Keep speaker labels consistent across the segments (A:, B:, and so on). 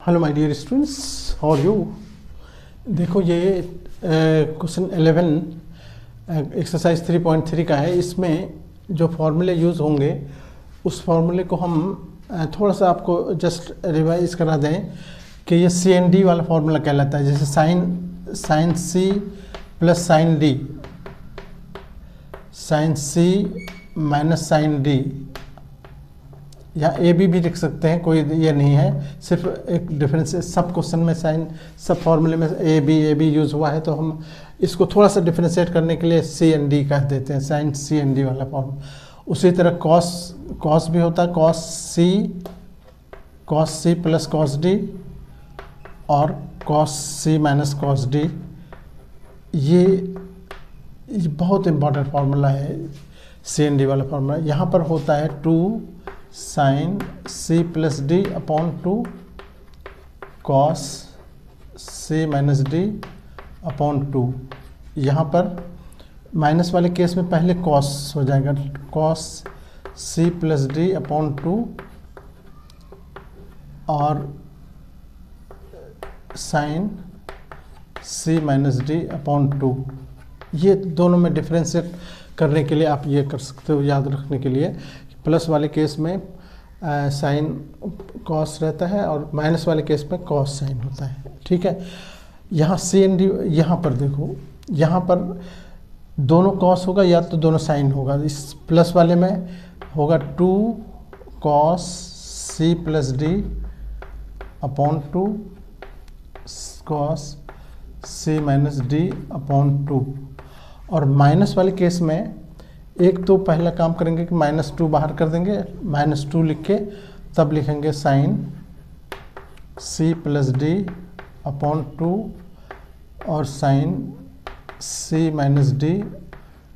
A: Hello my dear students, how are you. देखो ये question 11 exercise 3.3 का है। इसमें जो फॉर्मूले यूज़ होंगे उस फॉर्मूले को हम थोड़ा सा आपको जस्ट रिवाइज करा दें कि ये सी एन डी वाला फॉर्मूला कहलाता है। जैसे sine C plus sine D, sine C minus sine D, या ए बी भी लिख सकते हैं, कोई ये नहीं है, सिर्फ एक डिफरेंस है। सब क्वेश्चन में साइन, सब फॉर्मूले में ए बी यूज़ हुआ है, तो हम इसको थोड़ा सा डिफरेंशिएट करने के लिए सी एन डी कह देते हैं, साइन सी एन डी वाला फॉर्म। उसी तरह कॉस भी होता है, cos C plus cos D और cos C minus cos D. ये बहुत इंपॉर्टेंट फार्मूला है सी एन डी वाला फार्मूला। यहाँ पर होता है 2 sine C plus D upon 2 cos C minus D upon 2। यहाँ पर माइनस वाले केस में पहले कॉस हो जाएगा, cos C plus D upon 2 और sine C minus D upon 2। ये दोनों में डिफरेंशिएट करने के लिए आप ये कर सकते हो, याद रखने के लिए। प्लस वाले केस में साइन कॉस रहता है और माइनस वाले केस में कॉस साइन होता है, ठीक है। यहाँ सी एन डी, यहाँ पर देखो, यहाँ पर दोनों कॉस होगा या तो दोनों साइन होगा। इस प्लस वाले में होगा 2 cos C plus D upon 2 cos C minus D upon 2। और माइनस वाले केस में एक तो पहला काम करेंगे कि -2 बाहर कर देंगे, -2 लिख के तब लिखेंगे sine C plus D upon 2 और sine C minus D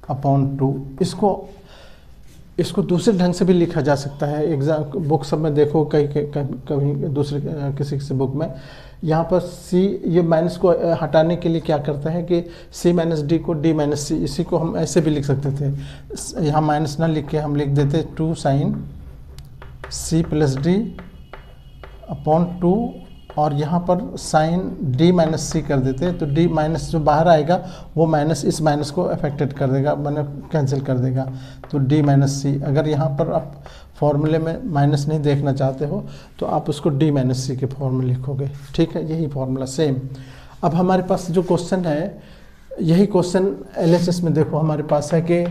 A: upon 2। इसको दूसरे ढंग से भी लिखा जा सकता है। एग्जाम बुक सब में देखो, कहीं दूसरे किसी बुक में यहाँ पर सी, ये माइनस को हटाने के लिए क्या करता है कि सी माइनस डी को डी माइनस सी, इसी को हम ऐसे भी लिख सकते थे। यहाँ माइनस ना लिख के हम लिख देते 2 sine C plus D upon 2 और यहाँ पर साइन डी माइनस सी कर देते, तो डी माइनस जो बाहर आएगा वो माइनस इस माइनस को अफेक्टेड कर देगा, मैंने कैंसिल कर देगा, तो डी माइनस सी। अगर यहाँ पर आप फॉर्मूले में माइनस नहीं देखना चाहते हो तो आप उसको डी माइनस सी के फॉर्म में लिखोगे, ठीक है। यही फॉर्मूला सेम। अब हमारे पास जो क्वेश्चन है, यही क्वेश्चन एलएचएस में देखो हमारे पास है कि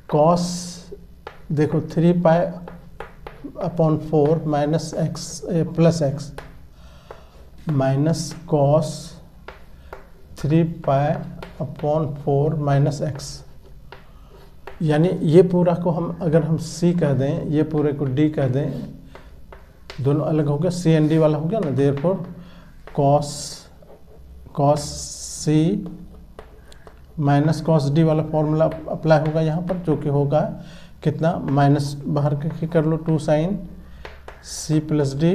A: कॉस, देखो 3 pi upon 4 minus x plus x minus cos 3 pi upon 4 minus x. यानी ये पूरा को हम अगर हम सी कह दें, ये पूरे को डी कह दें, दोनों अलग हो गया, सी एन डी वाला हो गया ना। Therefore cos C minus cos D वाला फॉर्मूला अप्लाई होगा यहाँ पर, जो कि होगा कितना, माइनस बाहर करके कर लो 2 sine C plus D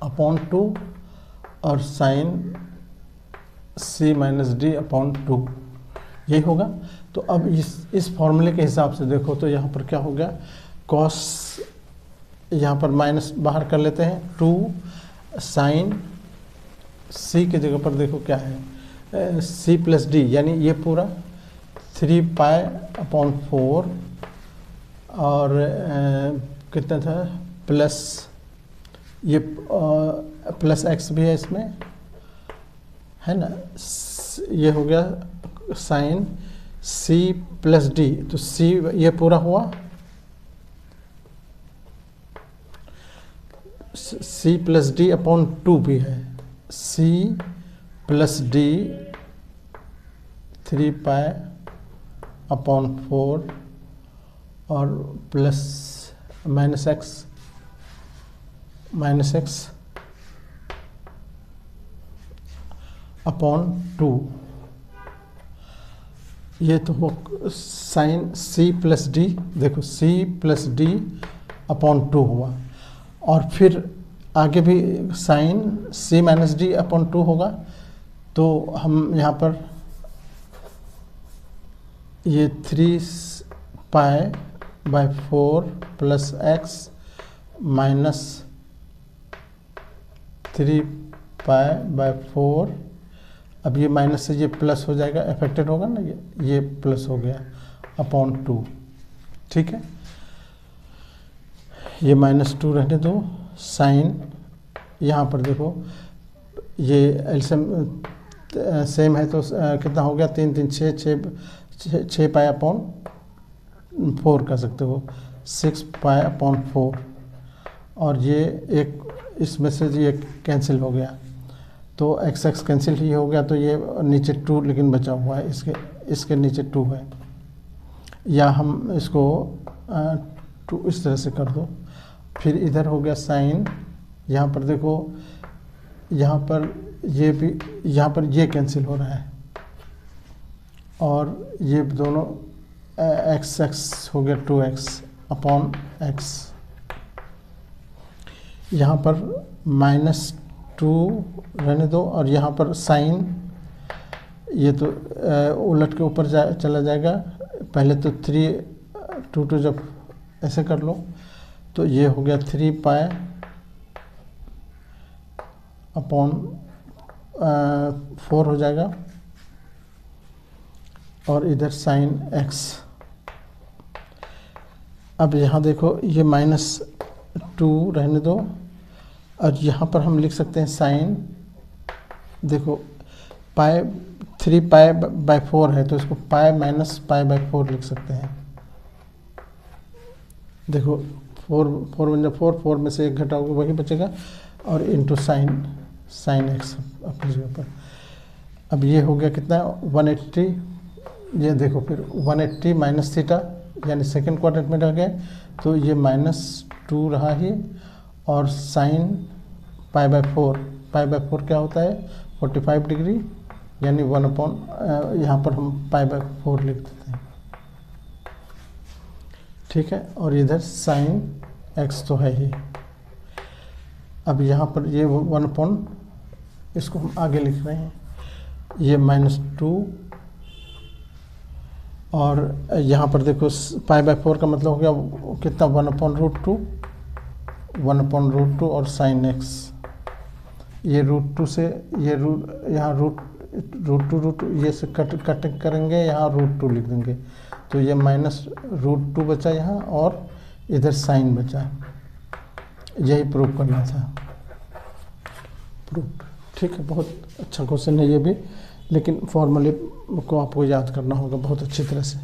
A: upon 2 और sine C minus D upon 2, यही होगा। तो अब इस फॉर्मूले के हिसाब से देखो तो यहाँ पर क्या हो गया, कॉस, यहाँ पर माइनस बाहर कर लेते हैं, 2 साइन सी के जगह पर देखो क्या है, सी प्लस डी, यानी ये पूरा 3 पाई अपॉन 4 और कितना था प्लस, ये प्लस एक्स भी है इसमें, है ना। ये हो गया साइन सी प्लस डी, तो सी ये पूरा हुआ, सी प्लस डी अपॉन 2 भी है, C plus D 3 pi upon 4 और प्लस माइनस एक्स अपॉन 2। ये तो वो साइन सी प्लस डी, देखो सी प्लस डी अपॉन 2 हुआ, और फिर आगे भी sine C minus D upon 2 होगा। तो हम यहाँ पर ये 3 pi by 4 plus x minus 3π/4। अब ये माइनस से ये प्लस हो जाएगा, अफेक्टेड होगा ना, ये प्लस हो गया अपॉन 2। ठीक है, ये -2 रहने दो। साइन यहाँ पर देखो ये एलसीएम सेम है तो कितना हो गया, 3 3 6 6π/4 कर सकते हो, 6π/4। और ये एक इसमें से ये कैंसिल हो गया तो x कैंसिल ही हो गया, तो ये नीचे 2 लेकिन बचा हुआ है, इसके नीचे 2 है। या हम इसको 2 इस तरह से कर दो। फिर इधर हो गया साइन, यहाँ पर देखो, यहाँ पर ये भी, यहाँ पर ये कैंसिल हो रहा है और ये दोनों x हो गया 2x/x। यहाँ पर -2 रहने दो और यहाँ पर साइन, ये तो उलट के ऊपर चला जाएगा। पहले तो 3 2 जब ऐसे कर लो तो ये हो गया 3π/4 हो जाएगा और इधर साइन x। अब यहाँ देखो ये -2 रहने दो और यहाँ पर हम लिख सकते हैं साइन, देखो 3π/4 है तो इसको π-π/4 लिख सकते हैं। देखो 4 1 4, 4 में से 1 घटाओगे वही बचेगा और इंटू साइन x अपनी जगह पर। अब ये हो गया कितना 180, ये देखो फिर 180 माइनस थीटा यानी सेकेंड क्वाड्रेंट में रह गए तो ये -2 रहा ही और साइन π/4 क्या होता है 45 डिग्री यानी 1/, यहाँ पर हम π/4 लिख देते हैं। ठीक है, और इधर साइन x तो है ही। अब यहाँ पर ये 1/, इसको हम आगे लिख रहे हैं, ये -2 और यहाँ पर देखो π/4 का मतलब हो गया कितना 1/√2 और साइन x। ये √2 से ये यहाँ √2 ये से कट करेंगे, यहाँ √2 लिख देंगे तो ये -√2 बचा यहाँ और इधर साइन बचा। यही प्रूफ करना था, प्रूफ। ठीक है, बहुत अच्छा क्वेश्चन है ये भी, लेकिन फॉर्मूले को आपको याद करना होगा बहुत अच्छी तरह से।